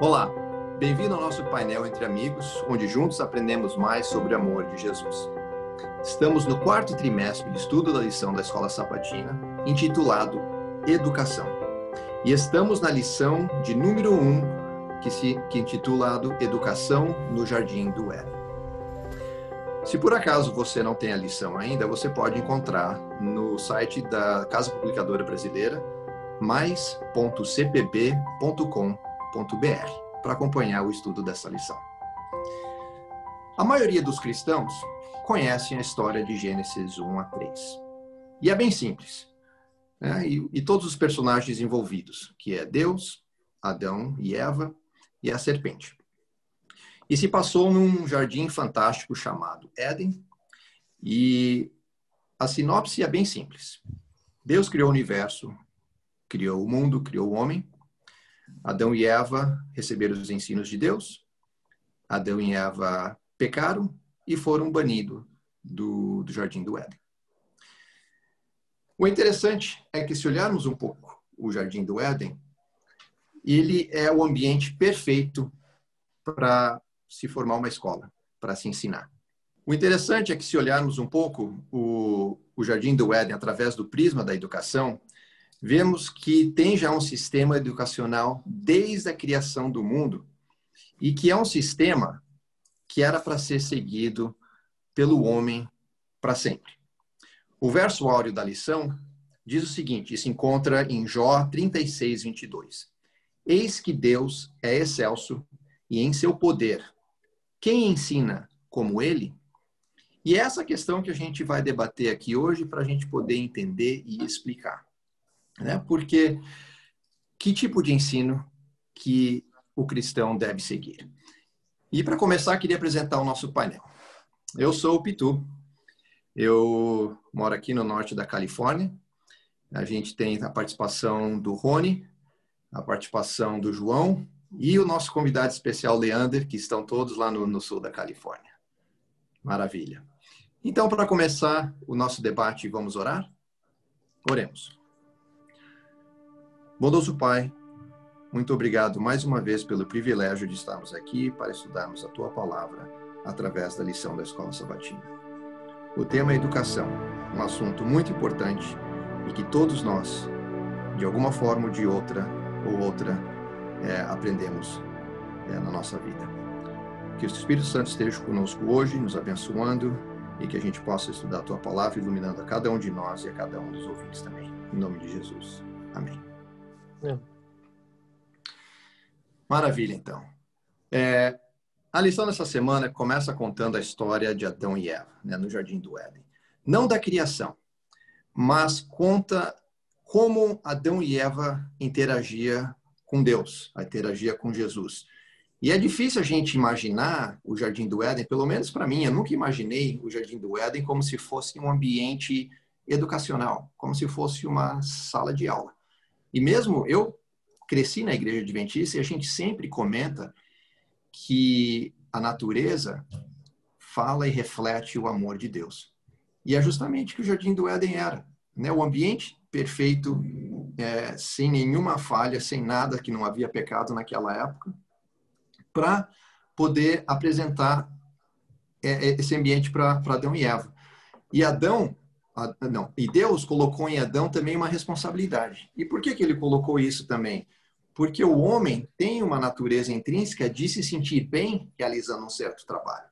Olá, bem-vindo ao nosso painel Entre Amigos, onde juntos aprendemos mais sobre o amor de Jesus. Estamos no quarto trimestre de estudo da lição da Escola Sabatina, intitulado Educação. E estamos na lição de número 1, que é intitulado Educação no Jardim do Éden. Se por acaso você não tem a lição ainda, você pode encontrar no site da Casa Publicadora Brasileira, mais.cpb.com.br, para acompanhar o estudo dessa lição. A maioria dos cristãos conhecem a história de Gênesis 1 a 3. E é bem simples, né? E todos os personagens envolvidos, que é Deus, Adão e Eva e a serpente. E se passou num jardim fantástico chamado Éden, e a sinopse é bem simples. Deus criou o universo, criou o mundo, criou o homem. Adão e Eva receberam os ensinos de Deus. Adão e Eva pecaram e foram banidos do Jardim do Éden. O interessante é que, se olharmos um pouco o Jardim do Éden, ele é o ambiente perfeito para se formar uma escola, para se ensinar. O interessante é que, se olharmos um pouco o Jardim do Éden através do prisma da educação, vemos que tem já um sistema educacional desde a criação do mundo e que é um sistema que era para ser seguido pelo homem para sempre. O verso áureo da lição diz o seguinte, e se encontra em Jó 36, 22. Eis que Deus é excelso e em seu poder. Quem ensina como ele? E é essa questão que a gente vai debater aqui hoje para a gente poder entender e explicar. Né? Porque que tipo de ensino que o cristão deve seguir? E para começar, queria apresentar o nosso painel. Eu sou o Pitu, eu moro aqui no norte da Califórnia. A gente tem a participação do Rony, a participação do João e o nosso convidado especial, Leander, que estão todos lá no sul da Califórnia. Maravilha. Então, para começar o nosso debate, vamos orar? Oremos. Bondoso Pai, muito obrigado mais uma vez pelo privilégio de estarmos aqui para estudarmos a Tua Palavra através da lição da Escola Sabatina. O tema é educação, um assunto muito importante e que todos nós, de alguma forma ou de outra, aprendemos na nossa vida. Que o Espírito Santo esteja conosco hoje, nos abençoando e que a gente possa estudar a Tua Palavra, iluminando a cada um de nós e a cada um dos ouvintes também. Em nome de Jesus. Amém. Maravilha, então. A lição dessa semana começa contando a história de Adão e Eva, né, no Jardim do Éden. Não da criação, mas conta como Adão e Eva interagiam com Deus, interagiam com Jesus. E é difícil a gente imaginar o Jardim do Éden, pelo menos para mim, eu nunca imaginei o Jardim do Éden como se fosse um ambiente educacional, como se fosse uma sala de aula. E mesmo eu cresci na Igreja Adventista e a gente sempre comenta que a natureza fala e reflete o amor de Deus. E é justamente o que o Jardim do Éden era, né? O ambiente perfeito, sem nenhuma falha, sem nada, que não havia pecado naquela época, para poder apresentar esse ambiente para Adão e Eva. E Deus colocou em Adão também uma responsabilidade. E por que ele colocou isso também? Porque o homem tem uma natureza intrínseca de se sentir bem realizando um certo trabalho.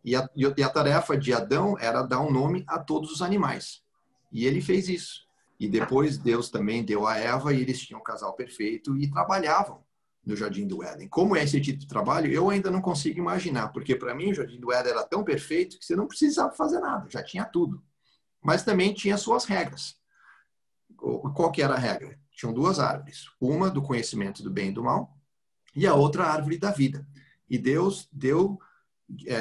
E a tarefa de Adão era dar um nome a todos os animais. E ele fez isso. E depois Deus também deu a Eva e eles tinham um casal perfeito e trabalhavam no Jardim do Éden. Como é esse tipo de trabalho, eu ainda não consigo imaginar, porque para mim o Jardim do Éden era tão perfeito que você não precisava fazer nada, já tinha tudo. Mas também tinha suas regras. Qual que era a regra? Tinham duas árvores, uma do conhecimento do bem e do mal e a outra a árvore da vida. E Deus deu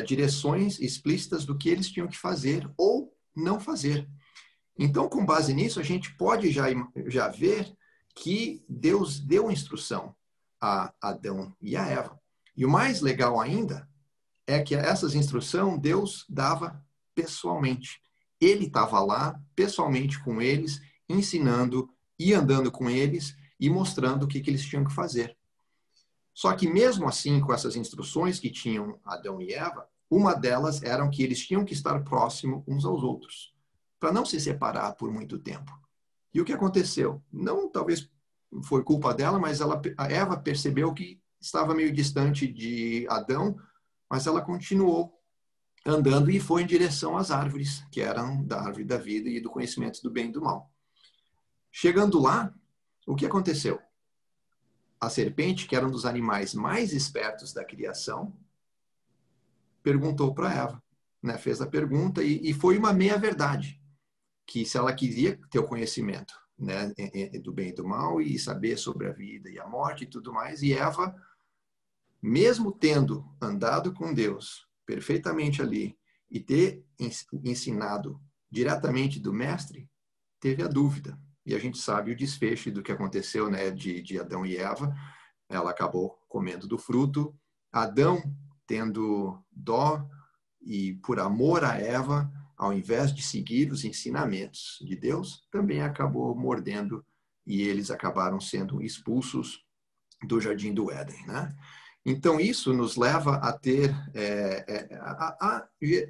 direções explícitas do que eles tinham que fazer ou não fazer. Então, com base nisso, a gente pode já ver que Deus deu instrução a Adão e a Eva. E o mais legal ainda é que essas instruções Deus dava pessoalmente. Ele estava lá, pessoalmente com eles, ensinando e andando com eles e mostrando o que eles tinham que fazer. Só que mesmo assim, com essas instruções que tinham Adão e Eva, uma delas era que eles tinham que estar próximos uns aos outros, para não se separar por muito tempo. E o que aconteceu? Não, talvez foi culpa dela, mas a Eva percebeu que estava meio distante de Adão, mas ela continuou andando e foi em direção às árvores, que eram da árvore da vida e do conhecimento do bem e do mal. Chegando lá, o que aconteceu? A serpente, que era um dos animais mais espertos da criação, perguntou para Eva, né? Fez a pergunta e foi uma meia-verdade, que se ela queria ter o conhecimento, né, do bem e do mal e saber sobre a vida e a morte e tudo mais, e Eva, mesmo tendo andado com Deus perfeitamente ali e ter ensinado diretamente do mestre, teve a dúvida. E a gente sabe o desfecho do que aconteceu, né, de Adão e Eva. Ela acabou comendo do fruto. Adão, tendo dó e por amor a Eva, ao invés de seguir os ensinamentos de Deus, também acabou mordendo e eles acabaram sendo expulsos do Jardim do Éden, né? Então, isso nos leva a ter,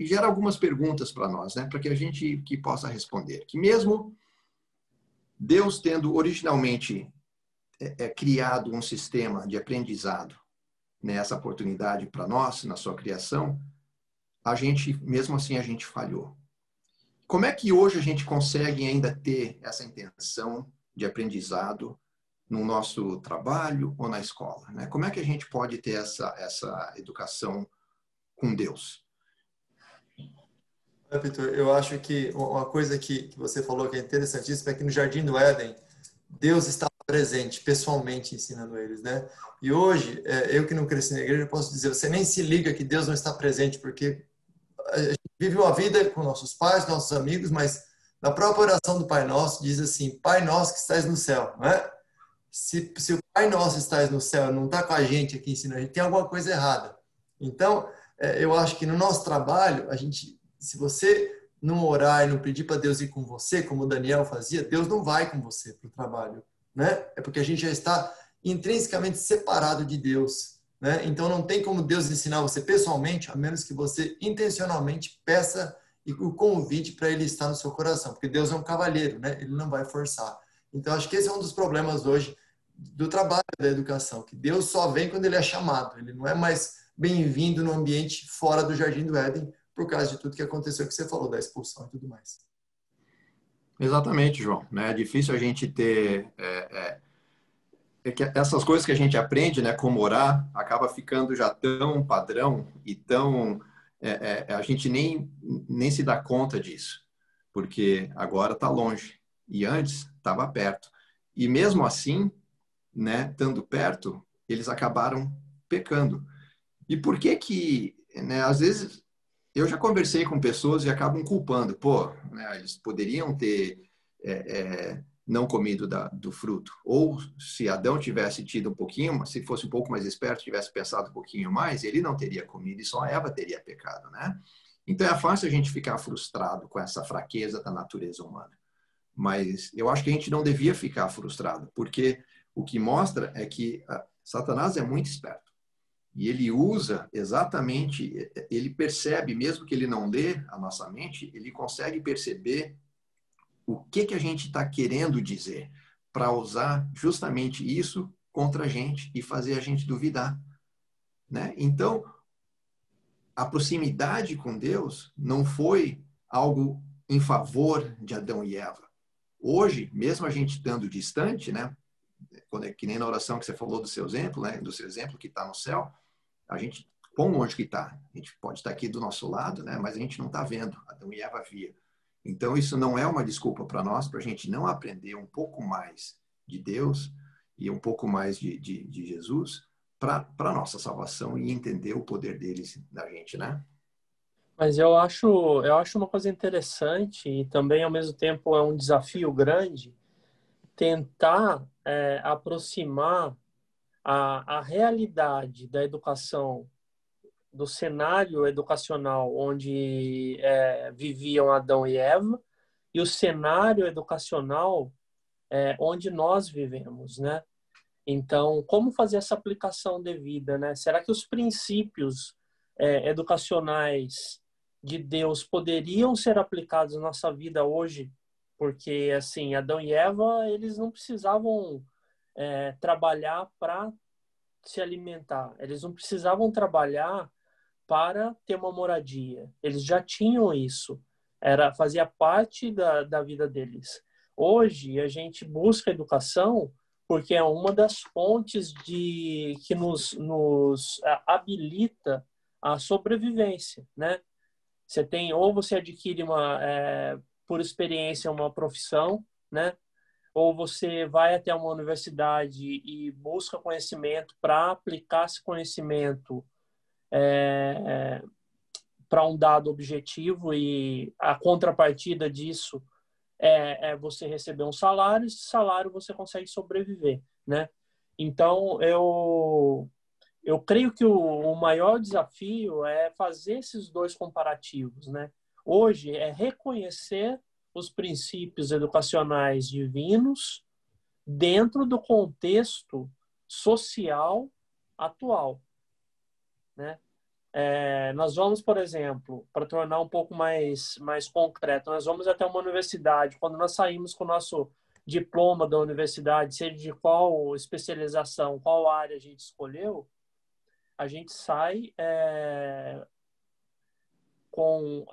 gera algumas perguntas para nós, né? Para que a gente possa responder. Que mesmo Deus tendo originalmente criado um sistema de aprendizado, né, essa oportunidade para nós, na sua criação, a gente, mesmo assim, a gente falhou. Como é que hoje a gente consegue ainda ter essa intenção de aprendizado no nosso trabalho ou na escola, né? Como é que a gente pode ter essa educação com Deus? Vitor, eu acho que uma coisa que você falou que é interessantíssima é que no Jardim do Éden, Deus estava presente, pessoalmente ensinando eles, né? E hoje, eu que não cresci na igreja, posso dizer, você nem se liga que Deus não está presente, porque a gente vive uma vida com nossos pais, nossos amigos, mas na própria oração do Pai Nosso diz assim, Pai Nosso que estás no céu, não é? Se o Pai Nosso estás no céu não está com a gente aqui ensinando, a gente tem alguma coisa errada. Então, eu acho que no nosso trabalho, se você não orar e não pedir para Deus ir com você, como o Daniel fazia, Deus não vai com você para o trabalho, né? É porque a gente já está intrinsecamente separado de Deus, né? Então não tem como Deus ensinar você pessoalmente, a menos que você intencionalmente peça e o convite para ele estar no seu coração, porque Deus é um cavalheiro, né? Ele não vai forçar. Então acho que esse é um dos problemas hoje do trabalho da educação, que Deus só vem quando ele é chamado, ele não é mais bem-vindo no ambiente fora do Jardim do Éden, por causa de tudo que aconteceu que você falou, da expulsão e tudo mais. Exatamente, João. Né? É difícil a gente ter... que essas coisas que a gente aprende, né, como orar, acaba ficando já tão padrão e tão... a gente nem se dá conta disso, porque agora está longe e antes estava perto. E mesmo assim, né, estando perto, eles acabaram pecando. E por que, né, às vezes eu já conversei com pessoas e acabam culpando, pô, né, eles poderiam ter não comido do fruto. Ou se Adão tivesse tido um pouquinho, se fosse um pouco mais esperto, tivesse pensado um pouquinho mais, ele não teria comido e só Eva teria pecado, né? Então é fácil a gente ficar frustrado com essa fraqueza da natureza humana. Mas eu acho que a gente não devia ficar frustrado, porque o que mostra é que Satanás é muito esperto. E ele usa exatamente, ele percebe, mesmo que ele não lê a nossa mente, ele consegue perceber o que a gente está querendo dizer para usar justamente isso contra a gente e fazer a gente duvidar, né? Então, a proximidade com Deus não foi algo em favor de Adão e Eva. Hoje, mesmo a gente estando distante, né? Quando que nem na oração que você falou do seu exemplo, né? Do seu exemplo que está no céu, a gente, quão longe que está? A gente pode estar aqui do nosso lado, né? Mas a gente não está vendo. Adão e Eva via. Então, isso não é uma desculpa para nós, para a gente não aprender um pouco mais de Deus e um pouco mais de Jesus para a nossa salvação e entender o poder deles da gente, né? Mas eu acho uma coisa interessante e também, ao mesmo tempo, é um desafio grande tentar aproximar a realidade da educação, do cenário educacional onde viviam Adão e Eva, e o cenário educacional onde nós vivemos, né? Então, como fazer essa aplicação devida, né? Será que os princípios educacionais de Deus poderiam ser aplicados na nossa vida hoje? Porque, assim, Adão e Eva, eles não precisavam trabalhar para se alimentar. Eles não precisavam trabalhar para ter uma moradia. Eles já tinham isso. Fazia parte da vida deles. Hoje, a gente busca educação porque é uma das fontes que nos habilita a sobrevivência, né? Ou você adquire por experiência uma profissão, né? Ou você vai até uma universidade e busca conhecimento para aplicar esse conhecimento para um dado objetivo, e a contrapartida disso é você receber um salário, e esse salário você consegue sobreviver, né? Então, eu creio que o maior desafio é fazer esses dois comparativos, né? Hoje é reconhecer os princípios educacionais divinos dentro do contexto social atual, né? Nós vamos, por exemplo, para tornar um pouco mais concreto, nós vamos até uma universidade. Quando nós saímos com o nosso diploma da universidade, seja de qual especialização, qual área a gente escolheu, a gente sai com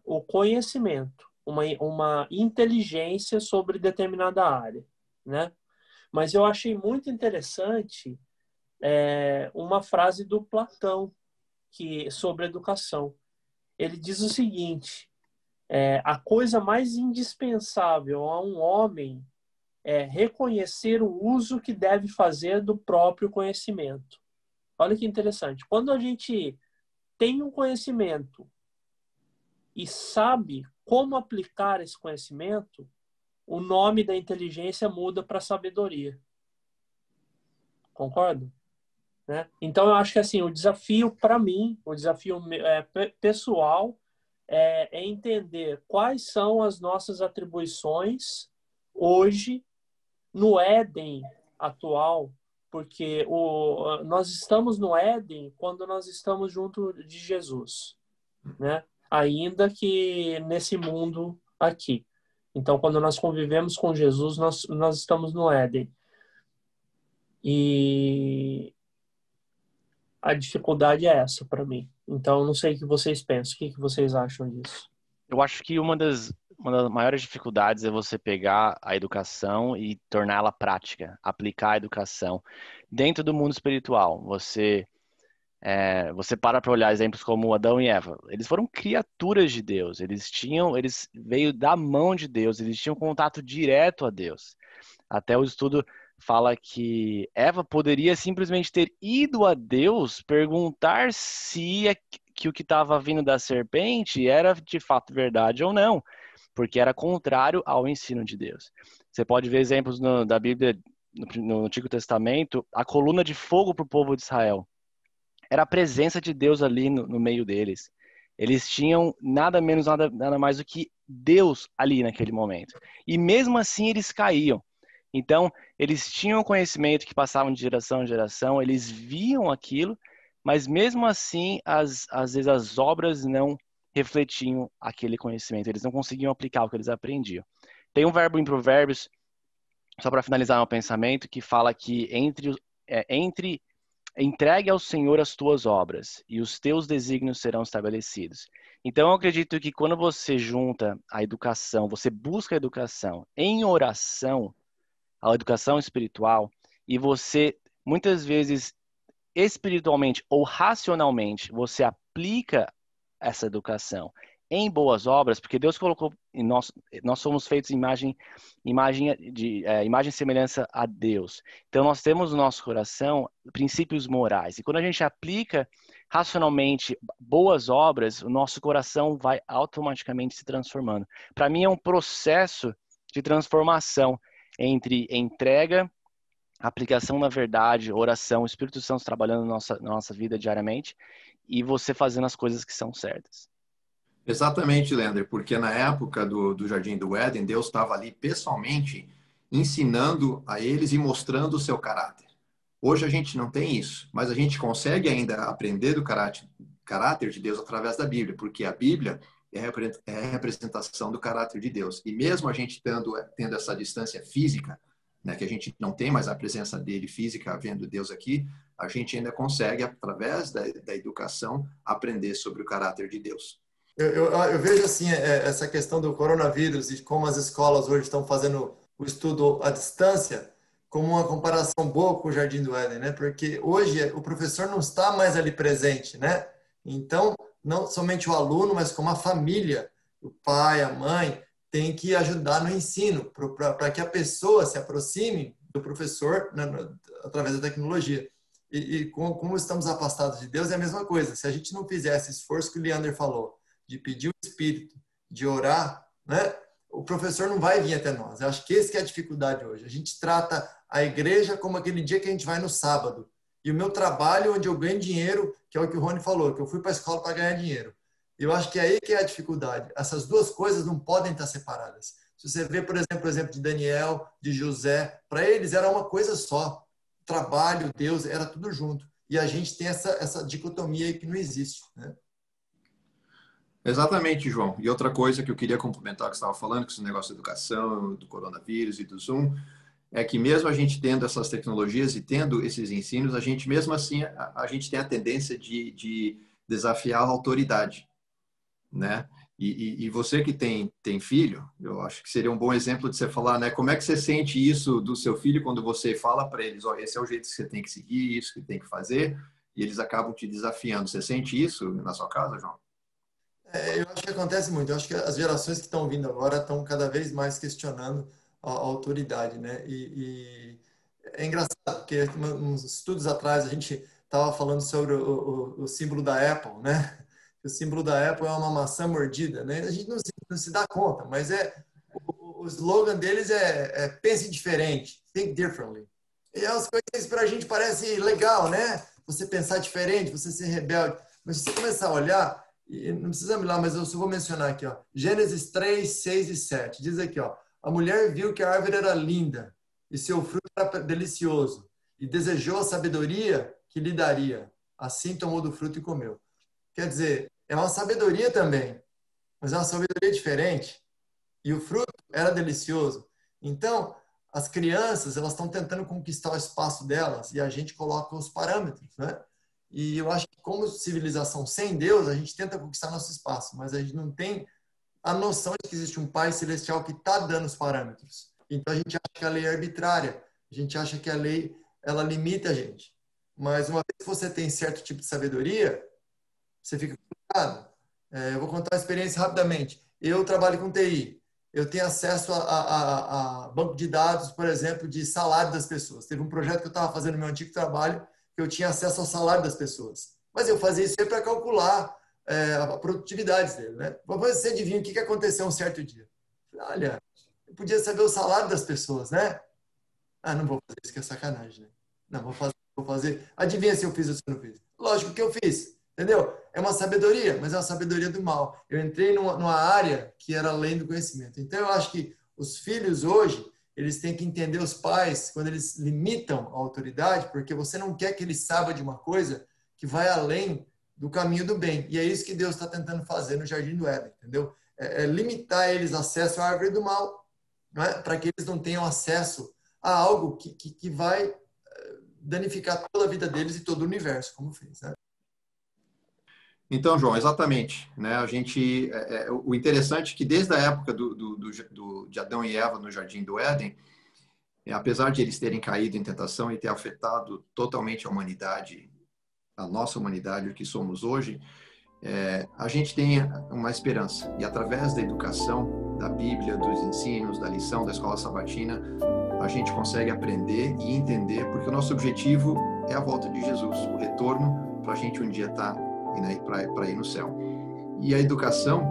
o conhecimento, uma inteligência sobre determinada área, né? Mas eu achei muito interessante uma frase do Platão sobre educação. Ele diz o seguinte: a coisa mais indispensável a um homem é reconhecer o uso que deve fazer do próprio conhecimento. Olha que interessante. Quando a gente tem um conhecimento e sabe como aplicar esse conhecimento, o nome da inteligência muda para sabedoria. Concordo? Né? Então, eu acho que assim, o desafio para mim, o desafio pessoal, é entender quais são as nossas atribuições hoje no Éden atual, porque nós estamos no Éden quando nós estamos junto de Jesus, né? Ainda que nesse mundo aqui. Então, quando nós convivemos com Jesus, nós estamos no Éden. E a dificuldade é essa para mim. Então, não sei o que vocês pensam. O que vocês acham disso? Eu acho que uma das maiores dificuldades é você pegar a educação e torná-la prática, aplicar a educação dentro do mundo espiritual. Você para olhar exemplos como Adão e Eva. Eles foram criaturas de Deus. Eles veio da mão de Deus. Eles tinham contato direto a Deus. Até o estudo fala que Eva poderia simplesmente ter ido a Deus perguntar se que o que estava vindo da serpente era de fato verdade ou não, porque era contrário ao ensino de Deus. Você pode ver exemplos da Bíblia, no Antigo Testamento, a coluna de fogo para o povo de Israel. Era a presença de Deus ali no meio deles. Eles tinham nada menos, nada mais do que Deus ali naquele momento. E mesmo assim eles caíam. Então, eles tinham conhecimento que passavam de geração em geração, eles viam aquilo, mas mesmo assim, às vezes as obras não refletiam aquele conhecimento. Eles não conseguiam aplicar o que eles aprendiam. Tem um verbo em Provérbios, só para finalizar meu pensamento, que fala que entregue ao Senhor as tuas obras e os teus desígnios serão estabelecidos. Então, eu acredito que quando você junta a educação, você busca a educação em oração, a educação espiritual, e você, muitas vezes, espiritualmente ou racionalmente, você aplica essa educação em boas obras, porque Deus colocou em nós somos feitos imagem e semelhança a Deus. Então nós temos no nosso coração princípios morais. E quando a gente aplica racionalmente boas obras, o nosso coração vai automaticamente se transformando. Para mim é um processo de transformação entre entrega, aplicação da verdade, oração, o Espírito Santo trabalhando na nossa vida diariamente e você fazendo as coisas que são certas. Exatamente, Leandro, porque na época do Jardim do Éden, Deus estava ali pessoalmente ensinando a eles e mostrando o seu caráter. Hoje a gente não tem isso, mas a gente consegue ainda aprender do caráter de Deus através da Bíblia, porque a Bíblia é a representação do caráter de Deus. E mesmo a gente tendo essa distância física, né, que a gente não tem mais a presença dele física, vendo Deus aqui, a gente ainda consegue, através da educação, aprender sobre o caráter de Deus. Eu vejo assim, essa questão do coronavírus e como as escolas hoje estão fazendo o estudo à distância como uma comparação boa com o Jardim do Éden, né? Porque hoje o professor não está mais ali presente, né? Então, não somente o aluno, mas como a família, o pai, a mãe, tem que ajudar no ensino, para que a pessoa se aproxime do professor, né, através da tecnologia. E como estamos afastados de Deus, é a mesma coisa. Se a gente não fizer esse esforço que o Leander falou, de pedir o Espírito, de orar, né, o professor não vai vir até nós. Eu acho que esse que é a dificuldade hoje. A gente trata a igreja como aquele dia que a gente vai no sábado. E o meu trabalho, onde eu ganho dinheiro, que é o que o Rony falou, que eu fui para a escola para ganhar dinheiro. Eu acho que é aí que é a dificuldade. Essas duas coisas não podem estar separadas. Se você vê, por exemplo, o exemplo de Daniel, de José, para eles era uma coisa só. Trabalho, Deus, era tudo junto. E a gente tem essa dicotomia aí que não existe, né? Exatamente, João. E outra coisa que eu queria complementar o que você estava falando, com esse negócio de educação, do coronavírus e do Zoom, é que mesmo a gente tendo essas tecnologias e tendo esses ensinos, a gente mesmo assim, a gente tem a tendência de desafiar a autoridade, né? E você que tem filho, eu acho que seria um bom exemplo de você falar, né? Como é que você sente isso do seu filho quando você fala para eles, ó, esse é o jeito que você tem que seguir, isso que tem que fazer, e eles acabam te desafiando. Você sente isso na sua casa, João? Eu acho que acontece muito. Eu acho que as gerações que estão vindo agora estão cada vez mais questionando a autoridade, né? E é engraçado, porque uns estudos atrás a gente estava falando sobre o símbolo da Apple, né? O símbolo da Apple é uma maçã mordida, né? A gente não se dá conta, mas o slogan deles é pense diferente, think differently. E as coisas para a gente parece legal, né? Você pensar diferente, você ser rebelde. Mas se você começar a olhar, e não precisa me lá, mas eu só vou mencionar aqui, ó. Gênesis 3, 6 e 7. Diz aqui, ó. A mulher viu que a árvore era linda e seu fruto era delicioso e desejou a sabedoria que lhe daria. Assim tomou do fruto e comeu. Quer dizer, é uma sabedoria também, mas é uma sabedoria diferente. E o fruto era delicioso. Então, as crianças, elas estão tentando conquistar o espaço delas e a gente coloca os parâmetros, né? E eu acho que como civilização sem Deus, a gente tenta conquistar nosso espaço, mas a gente não tem a noção de que existe um Pai Celestial que está dando os parâmetros. Então a gente acha que a lei é arbitrária, a gente acha que a lei, ela limita a gente. Mas uma vez que você tem certo tipo de sabedoria, você fica complicado. Eu vou contar uma experiência rapidamente. Eu trabalho com TI. Eu tenho acesso a banco de dados, por exemplo, de salário das pessoas. Teve um projeto que eu estava fazendo no meu antigo trabalho, que eu tinha acesso ao salário das pessoas. Mas eu fazia isso para calcular a produtividade dele, né? Você adivinha o que aconteceu um certo dia? Olha, eu podia saber o salário das pessoas, né? Ah, não vou fazer isso, que é sacanagem, né? Não, vou fazer. Adivinha se eu fiz ou se eu não fiz? Lógico que eu fiz, entendeu? É uma sabedoria, mas é uma sabedoria do mal. Eu entrei numa área que era além do conhecimento. Então, eu acho que os filhos hoje, eles têm que entender os pais quando eles limitam a autoridade, porque você não quer que ele saiba de uma coisa que vai além do caminho do bem. E é isso que Deus está tentando fazer no Jardim do Éden, entendeu? É limitar eles acesso à árvore do mal, não é? Para que eles não tenham acesso a algo que vai danificar toda a vida deles e todo o universo, como fez, né? Então, João, exatamente, né? A gente, o interessante é que desde a época de Adão e Eva no Jardim do Éden, apesar de eles terem caído em tentação e ter afetado totalmente a humanidade, a nossa humanidade, o que somos hoje, a gente tem uma esperança. E através da educação, da Bíblia, dos ensinos, da lição, da escola sabatina, a gente consegue aprender e entender, porque o nosso objetivo é a volta de Jesus, o retorno para a gente um dia estar para ir no céu. E a educação,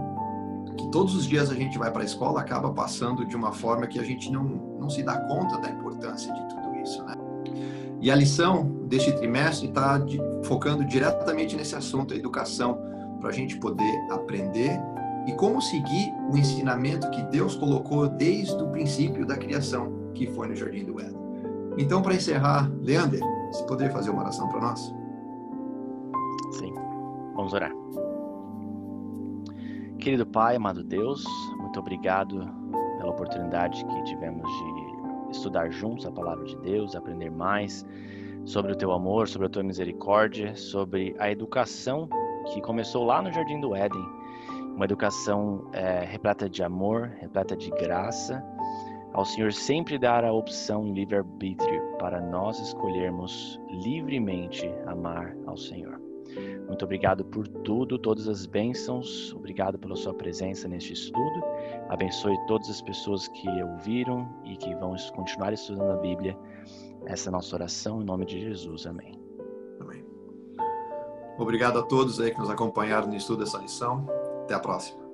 que todos os dias a gente vai para a escola, acaba passando de uma forma que a gente não se dá conta da importância de tudo isso, né? E a lição deste trimestre está focando diretamente nesse assunto, a educação, para a gente poder aprender e como seguir o ensinamento que Deus colocou desde o princípio da criação, que foi no Jardim do Éden. Então, para encerrar, Leander, você poderia fazer uma oração para nós? Sim, vamos orar. Querido Pai, amado Deus, muito obrigado pela oportunidade que tivemos de estudar juntos a palavra de Deus, aprender mais sobre o teu amor, sobre a tua misericórdia, sobre a educação que começou lá no Jardim do Éden, uma educação repleta de amor, repleta de graça, ao Senhor sempre dar a opção livre-arbítrio para nós escolhermos livremente amar ao Senhor. Muito obrigado por tudo, todas as bênçãos, obrigado pela sua presença neste estudo, abençoe todas as pessoas que ouviram e que vão continuar estudando a Bíblia. Essa é a nossa oração, em nome de Jesus. Amém. Amém. Obrigado a todos aí que nos acompanharam no estudo dessa lição. Até a próxima.